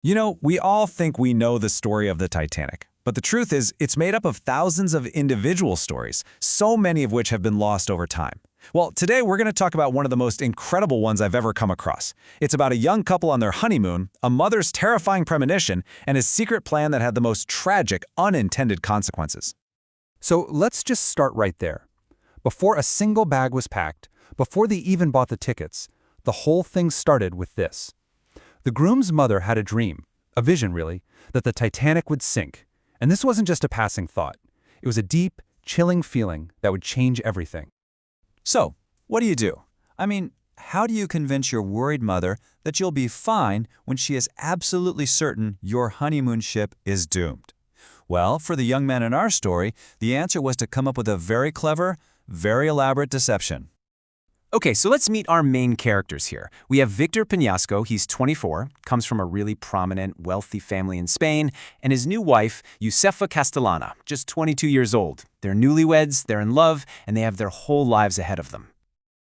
You know, we all think we know the story of the Titanic, but the truth is it's made up of thousands of individual stories, so many of which have been lost over time. Well, today we're going to talk about one of the most incredible ones I've ever come across. It's about a young couple on their honeymoon, a mother's terrifying premonition, and a secret plan that had the most tragic, unintended consequences. So let's just start right there. Before a single bag was packed, before they even bought the tickets, the whole thing started with this. The groom's mother had a dream, a vision really, that the Titanic would sink. And this wasn't just a passing thought. It was a deep, chilling feeling that would change everything. So, what do? I mean, how do you convince your worried mother that you'll be fine when she is absolutely certain your honeymoon ship is doomed? Well, for the young man in our story, the answer was to come up with a very clever, very elaborate deception. Okay, so let's meet our main characters here. We have Victor Peñasco, he's 24, comes from a really prominent, wealthy family in Spain, and his new wife, Josefa Castellana, just 22 years old. They're newlyweds, they're in love, and they have their whole lives ahead of them.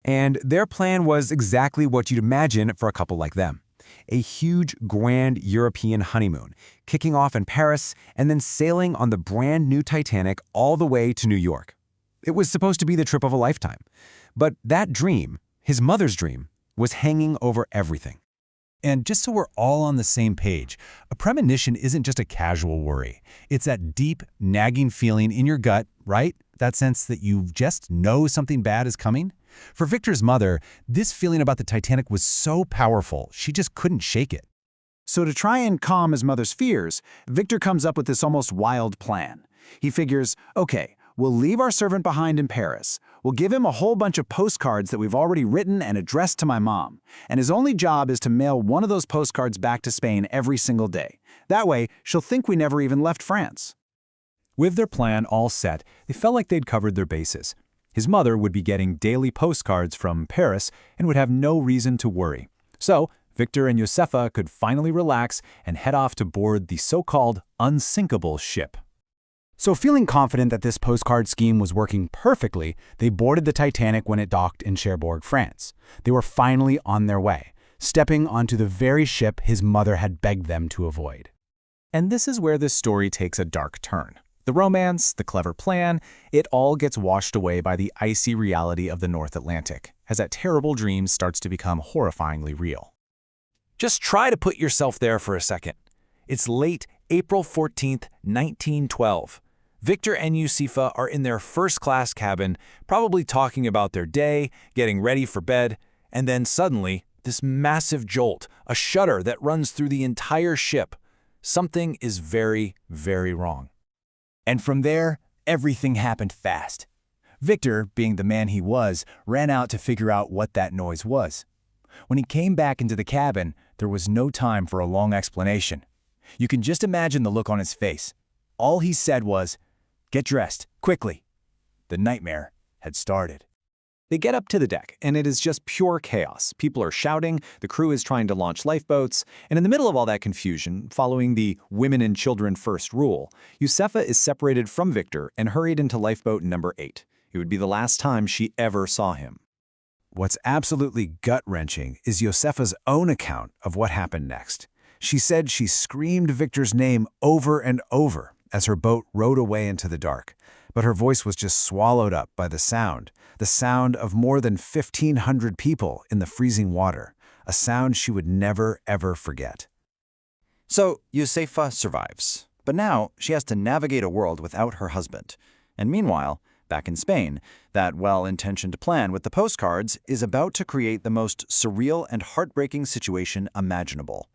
And their plan was exactly what you'd imagine for a couple like them. A huge, grand European honeymoon, kicking off in Paris and then sailing on the brand new Titanic all the way to New York. It was supposed to be the trip of a lifetime. But that dream, his mother's dream, was hanging over everything. And just so we're all on the same page, a premonition isn't just a casual worry. It's that deep, nagging feeling in your gut, right? That sense that you just know something bad is coming. For Victor's mother, this feeling about the Titanic was so powerful, she just couldn't shake it. So to try and calm his mother's fears, Victor comes up with this almost wild plan. He figures, okay, we'll leave our servant behind in Paris. We'll give him a whole bunch of postcards that we've already written and addressed to my mom. And his only job is to mail one of those postcards back to Spain every single day. That way, she'll think we never even left France. With their plan all set, they felt like they'd covered their bases. His mother would be getting daily postcards from Paris and would have no reason to worry. So, Victor and Josefa could finally relax and head off to board the so-called unsinkable ship. So feeling confident that this postcard scheme was working perfectly, they boarded the Titanic when it docked in Cherbourg, France. They were finally on their way, stepping onto the very ship his mother had begged them to avoid. And this is where this story takes a dark turn. The romance, the clever plan, it all gets washed away by the icy reality of the North Atlantic, as that terrible dream starts to become horrifyingly real. Just try to put yourself there for a second. It's late April 14th, 1912. Victor and Josefa are in their first-class cabin, probably talking about their day, getting ready for bed, and then suddenly, this massive jolt, a shudder that runs through the entire ship. Something is very, very wrong. And from there, everything happened fast. Victor, being the man he was, ran out to figure out what that noise was. When he came back into the cabin, there was no time for a long explanation. You can just imagine the look on his face. All he said was, "Get dressed, quickly." The nightmare had started. They get up to the deck, and it is just pure chaos. People are shouting, the crew is trying to launch lifeboats, and in the middle of all that confusion, following the women and children first rule, Josefa is separated from Victor and hurried into lifeboat number 8. It would be the last time she ever saw him. What's absolutely gut-wrenching is Josefa's own account of what happened next. She said she screamed Victor's name over and over as her boat rode away into the dark, but her voice was just swallowed up by the sound of more than 1,500 people in the freezing water, a sound she would never, ever forget. So, Josefa survives, but now she has to navigate a world without her husband. And meanwhile, back in Spain, that well-intentioned plan with the postcards is about to create the most surreal and heartbreaking situation imaginable.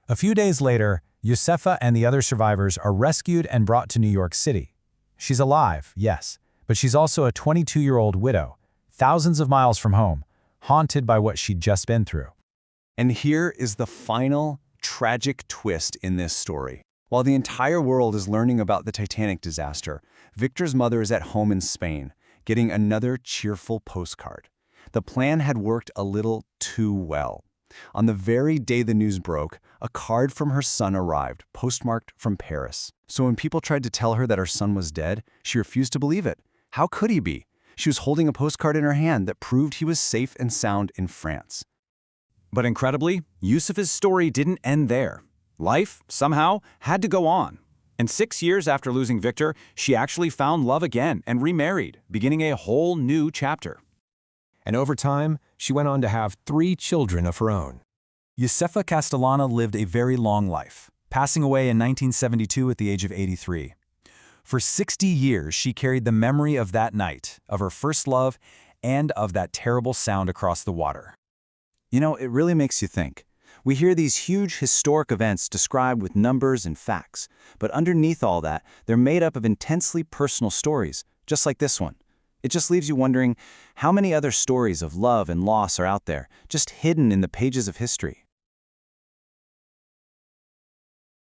A few days later, Josefa and the other survivors are rescued and brought to New York City. She's alive, yes, but she's also a 22-year-old widow, thousands of miles from home, haunted by what she'd just been through. And here is the final, tragic twist in this story. While the entire world is learning about the Titanic disaster, Victor's mother is at home in Spain, getting another cheerful postcard. The plan had worked a little too well. On the very day the news broke, a card from her son arrived, postmarked from Paris. So when people tried to tell her that her son was dead, she refused to believe it. How could he be? She was holding a postcard in her hand that proved he was safe and sound in France. But incredibly, Josefa's story didn't end there. Life, somehow, had to go on. And 6 years after losing Victor, she actually found love again and remarried, beginning a whole new chapter. And over time, she went on to have 3 children of her own. Josefa Castellana lived a very long life, passing away in 1972 at the age of 83. For 60 years, she carried the memory of that night, of her first love, and of that terrible sound across the water. You know, it really makes you think. We hear these huge historic events described with numbers and facts, but underneath all that, they're made up of intensely personal stories, just like this one. It just leaves you wondering how many other stories of love and loss are out there, just hidden in the pages of history.